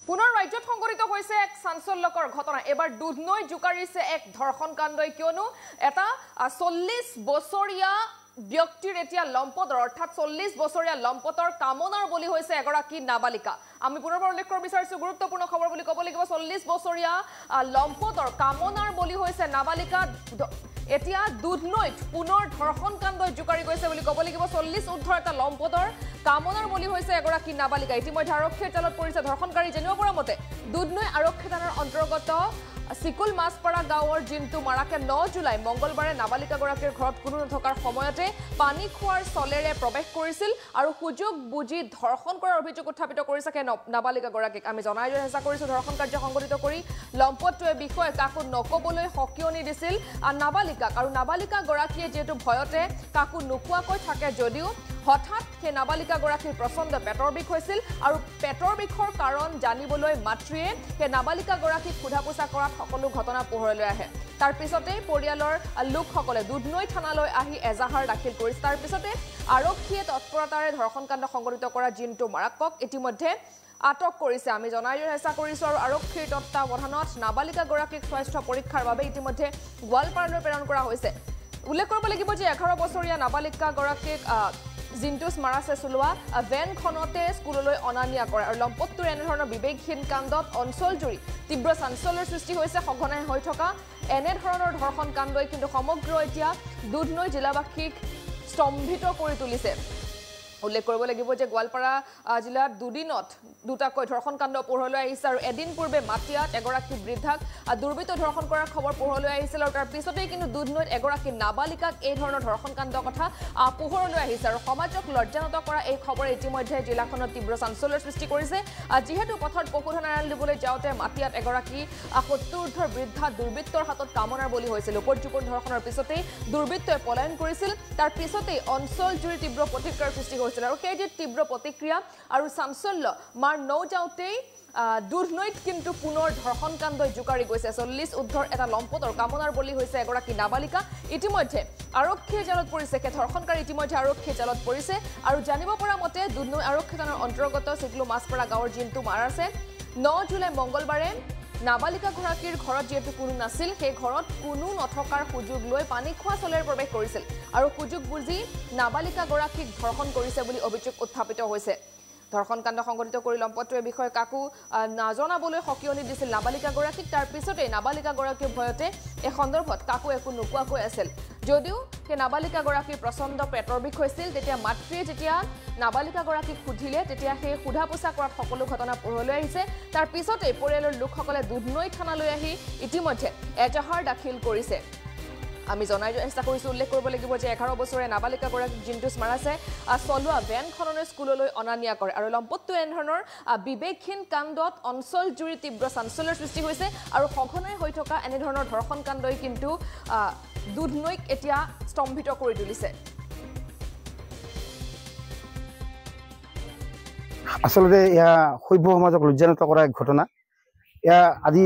পুনৰ ৰাজ্যত সংঘটিত হৈছে এক চাঞ্চল্যকৰ ঘটনা। এবাৰ দুধনৈ জোকাৰিছে এক ধৰ্ষণ কাণ্ডই, কিয়নো এটা 40 বছৰীয়া ব্যক্তিৰ এতিয়া লম্পটৰ অৰ্থাৎ 40 বছৰীয়া লম্পটৰ কামনাৰ বলি হৈছে এগৰাকী নাবালিকা। আমি পুনৰবাৰ উল্লেখ কৰিব বিচাৰিছো গুৰুত্বপূৰ্ণ খবৰ বুলি ক'ব লাগিব। 40 বছৰীয়া লম্পটৰ কামনাৰ বলি হৈছে নাবালিকা। এতিয়া দুধনৈত পুনৰ ধৰ্ষণ কাণ্ডই জোকাৰি গৈছে বুলি ক'ব লাগিব। 40 ঊৰ্ধ্বৰ এটা লম্পটৰ কামনাৰ বলি হৈছে এগৰাকী নাবালিকা। ইতিমধ্যে আৰক্ষীৰ জালত পৰিছে ধৰ্ষণকাৰী। জানিব পৰা মতে দুধনৈ আৰক্ষী থানাৰ অন্তৰ্গত সিকুল মাছপাৰা গাঁৱৰ জিন্তু মাৰাকে 9 জুলাই মঙ্গলবাৰে নাবালিকাগৰাকীৰ ঘৰত কোনো নথকাৰ সময়তে পানী খোৱাৰ চলেৰে প্ৰৱেশ কৰিছিল আৰু সুযোগ বুজি ধৰ্ষণ কৰাৰ অভিযোগ উত্থাপিত কৰিছে নাবালিকাগৰাকীক। আমি জনাই দিয়াৰ চেষ্টা কৰিছো ধৰ্ষণ কাৰ্য সংঘটিত কৰি লম্পটটোৱে বিষয়ে কাকো নকবলৈ সকিয়নি দিছিল নাবালিকাক, আৰু নাবালিকাগৰাকীয়ে যিহেতু ভয়তে কাকো নোকোৱাকৈ থাকে যদিও হঠাৎ সেই নাবালিকাগৰাকীৰ প্ৰচণ্ড পেটৰ বিষ হৈছিল আৰু পেটৰ বিষৰ কাৰণ জানিবলৈ মাতৃয়ে সেই নাবালিকাগৰাকীক সোধা পোছা কৰাত সকলো ঘটনা পোহৰলৈ আহে। তাৰ পিছতেই পৰিয়ালৰ লোকসকলে দুধনৈ থানালৈ আহি এজাহাৰ দাখিল কৰিছে। তাৰ পিছতে আৰক্ষীয়ে তৎপৰতাৰে ধৰ্ষণ কাণ্ড সংঘটিত কৰা জিন্তু মাৰাকক ইতিমধ্যে আটক কৰিছে। আমি জনাই দিয়াৰ চেষ্টা কৰিছো আৰু আৰক্ষীৰ তত্ত্বাৱধানত নাবালিকাগৰাকীক স্বাস্থ্য পৰীক্ষাৰ বাবে ইতিমধ্যে গোৱালপাৰালৈ প্ৰেৰণ কৰা হৈছে। উল্লেখ কৰিব লাগিব যে 11 বছৰীয়া নাবালিকাগৰাকীক জিন্তুছ মাৰাছে চলোৱা ভেনখনতে স্কুললৈ অনা নিয়া কৰে আৰু লম্পটটোৰ এনেধৰণৰ বিবেকহীন কাণ্ডত অঞ্চলজুৰি তীব্ৰ চাঞ্চল্যৰ সৃষ্টি হৈছে। সঘনাই হৈ থকা এনেধৰণৰ ধৰ্ষণ কাণ্ডই কিন্তু সমগ্ৰ এতিয়া দুধনৈ জিলাবাসীক স্তম্ভিত কৰি তুলিছে। উল্লেখ কৰিব লাগিব যে গোৱালপাৰা জিলাত দুদিনত দুটাকৈ ধৰ্ষণ কাণ্ড পোহৰলৈ আহিছে আৰু এদিন পূৰ্বে মাটিয়াত এগৰাকী বৃদ্ধাক দুৰ্বৃত্ত ধৰ্ষণ কৰাৰ খবৰ পোহৰলৈ আহিছিল আৰু তাৰ পিছতেই কিন্তু দুধনৈত এগৰাকী নাবালিকাক এই ধৰণৰ ধৰ্ষণ কাণ্ডৰ কথা পোহৰলৈ আহিছে আৰু সমাজক লজ্জানত কৰা এই খবৰে ইতিমধ্যে জিলাখনত তীব্ৰ চাঞ্চল্যৰ সৃষ্টি কৰিছে। যিহেতু পথত পশুধন এৰাল দিবলৈ যাওঁতে মাটিয়াত এগৰাকী 70 ঊৰ্ধ্বৰ বৃদ্ধা দুৰ্বৃত্তৰ হাতত কামনাৰ বলি হৈছিল। উপৰ্যুপৰ ধৰ্ষণৰ পিছতেই দুৰ্বৃত্তই পলায়ন কৰিছিল। তাৰ পিছতেই অঞ্চলজুৰি তীব্ৰ প্ৰতিক্ৰিয়াৰ সৃষ্টি হৈছিল আৰু সেই যে তীব্ৰ প্ৰতিক্ৰিয়া আৰু চাঞ্চল্য মাৰ নৌযাওঁতেই দুধনৈত কিন্তু পুনৰ ধৰ্ষণ কাণ্ডই জোকাৰি গৈছে। 40 ঊৰ্ধ্বৰ এটা লম্পটৰ কামনাৰ বলি হৈছে এগৰাকী নাবালিকা। ইতিমধ্যে আৰক্ষীৰ জালত পৰিছে সেই ধৰ্ষণকাৰী ইতিমধ্যে আৰক্ষীৰ জালত পৰিছে আৰু জানিব পৰা মতে দুধনৈ আৰক্ষী থানাৰ অন্তৰ্গত চিকলু মাছপাৰা গাঁৱৰ জিন্তু মাৰাছে 9 জুলাই মঙ্গলবাৰে নাবালিকাগৰাকীৰ ঘৰত যিহেতু কোনো নাছিল সেই ঘৰত কোনো নথকাৰ সুযোগ লৈ পানী খোৱা চলেৰে প্ৰৱেশ কৰিছিল আৰু সুযোগ বুজি নাবালিকাগৰাকীক ধৰ্ষণ কৰিছে বুলি অভিযোগ উত্থাপিত হৈছে। ধৰ্ষণ কাণ্ড সংঘটিত কৰি লম্পটটোৱে বিষয়ে কাকো নাজনাবলৈ সকিয়নি দিছিল নাবালিকাগৰাকীক। তাৰ পিছতেই নাবালিকাগৰাকীৰ ভয়তে এই সন্দৰ্ভত কাকো একো নোকোৱাকৈ আছিল। যদিও সেই নাবালিকাগৰাকীৰ প্ৰচণ্ড পেটৰ বিষ হৈছিল তেতিয়া মাতৃয়ে যেতিয়া নাবালিকাগৰাকীক সুধিলে তেতিয়া সেই সোধা পোছা কৰাত সকলো ঘটনা পোহৰলৈ আহিছে। তাৰ পিছতেই পৰিয়ালৰ লোকসকলে দুধনৈ থানালৈ আহি ইতিমধ্যে এজাহাৰ দাখিল কৰিছে। আমি জনাই দিয়াৰ চেষ্টা কৰিছো উল্লেখ কৰিব লাগিব যে 11 বছৰীয়া নাবালিকাগৰাকীক জিন্তুছ মাৰাছে চলোৱা ভেনখনলৈ স্কুললৈ অনা নিয়া কৰে আৰু লম্পটটো এনেধৰণৰ বিবেকহীন কাণ্ডত অঞ্চলজুৰি তীব্ৰ চাঞ্চল্যৰ সৃষ্টি হৈছে আৰু সঘনাই হৈ থকা এনেধৰণৰ ধৰ্ষণ কাণ্ডই কিন্তু দুধনৈক এতিয়া স্তম্ভিত কৰি তুলিছে। আসলে এয়া সভ্য সমাজক লজ্জানত কৰা এক ঘটনা। এয়া আজি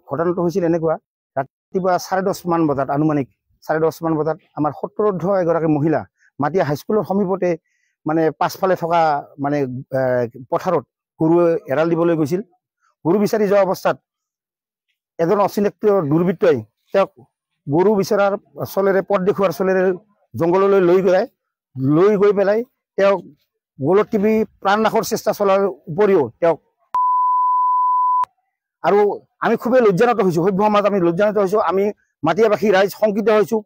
ঘটনাটো হৈছিল এনেকুৱা ৰাতিপুৱা 10:30 মান বজাত আনুমানিক 10:30 মান বজাত আমাৰ 70 ঊৰ্ধ্ব এগৰাকী মহিলা মাটিয়া হাইস্কুলৰ সমীপতে মানে পাছফালে থকা মানে পথাৰত গৰু এৰাল দিবলৈ গৈছিল। গৰু বিচাৰি যোৱা অৱস্থাত এজন অচিনাক্ত দুৰ্বৃত্তই তেওঁক গৰু বিচৰাৰ চলেৰে পথ দেখুৱাৰ চলেৰে জংঘললৈ লৈ গৈ পেলাই তেওঁক গলত টিপি প্ৰাণনাশৰ চেষ্টা চলাৰ উপৰিও তেওঁক আৰু আমি খুবেই লজ্জানত হৈছো। সভ্য সমাজ আমি লজ্জানত হৈছো। আমি মাটিয়াবাসী ৰাইজ শংকিত হৈছো।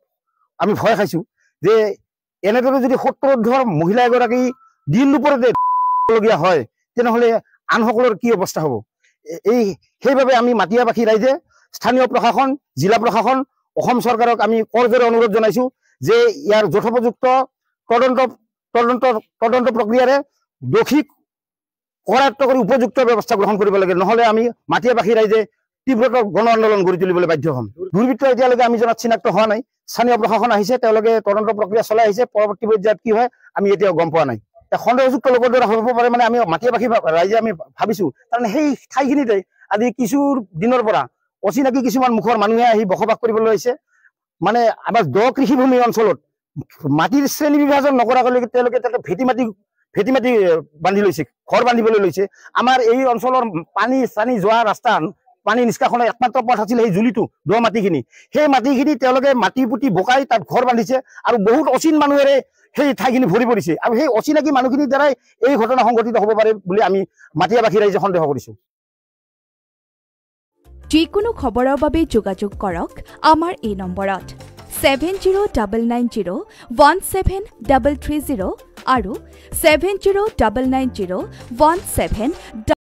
আমি ভয় খাইছো যে এনেদৰে যদি 70 ঊৰ্ধ্বৰ মহিলা এগৰাকী দিন দুপৰতে লগীয়া হয় তেনেহলে আনসকলৰ কি অৱস্থা হ'ব। সেইবাবে আমি মাটিয়াবাসী ৰাইজে স্থানীয় প্ৰশাসন জিলা প্ৰশাসন অসম চৰকাৰক আমি কৰজোৰে অনুৰোধ জনাইছো যে ইয়াৰ যথোপযুক্ত তদন্ত প্ৰক্ৰিয়াৰে দোষীক কৰায়ত্ব কৰি উপযুক্ত ব্যৱস্থা গ্ৰহণ কৰিব লাগে। নহলে আমি মাটিয়াবাসী ৰাইজে তীব্ৰতৰ গণ আন্দোলন গঢ়ি তুলিবলৈ বাধ্য হ'ম। দুৰ্বৃত্ত এতিয়ালৈকে আমি জনাত চিনাক্ত হোৱা নাই। স্থানীয় প্ৰশাসন আহিছে, তেওঁলোকে তদন্ত প্ৰক্ৰিয়া চলাই আহিছে। পৰৱৰ্তী পৰ্যায়ত কি হয় আমি এতিয়াও গম পোৱা নাই। সন্দেহযুক্ত লোকৰ দ্বাৰা হ'ব পাৰে মানে আমি মাটিয়াবাসী ৰাইজে আমি ভাবিছো, কাৰণ সেই ঠাইখিনিতে আজি কিছু দিনৰ পৰা অচিনাকি কিছুমান মুখৰ মানুহে আহি বসবাস কৰিবলৈ আহিছে। মানে আমাৰ দ কৃষিভূমি অঞ্চলত মাটিৰ শ্ৰেণী বিভাজন নকৰাকৈ তেওঁলোকে তাতে ভেটি মাটি ভেটি মাটি বান্ধি লৈছে, ঘৰ বান্ধিবলৈ লৈছে। আমাৰ এই অঞ্চলৰ পানী চানী যোৱা ৰাস্তা, পানী নিষ্কাশনৰ একমাত্ৰ পথ আছিল সেই জুলিটো দ মাটিখিনি। সেই মাটিখিনি তেওঁলোকে মাটি পুতি বোকাই তাত ঘৰ বান্ধিছে আৰু বহুত অচিন মানুহেৰে সেই ঠাইখিনি ভৰি পৰিছে। আৰু সেই অচিনাকি মানুহখিনিৰ দ্বাৰাই এই ঘটনা সংঘটিত হ'ব পাৰে বুলি আমি মাটিয়াবাসী ৰাইজে সন্দেহ কৰিছোঁ। যিকোনো খবৰৰ বাবে যোগাযোগ কৰক আমাৰ এই নম্বৰত 7099017330 আৰু 70990173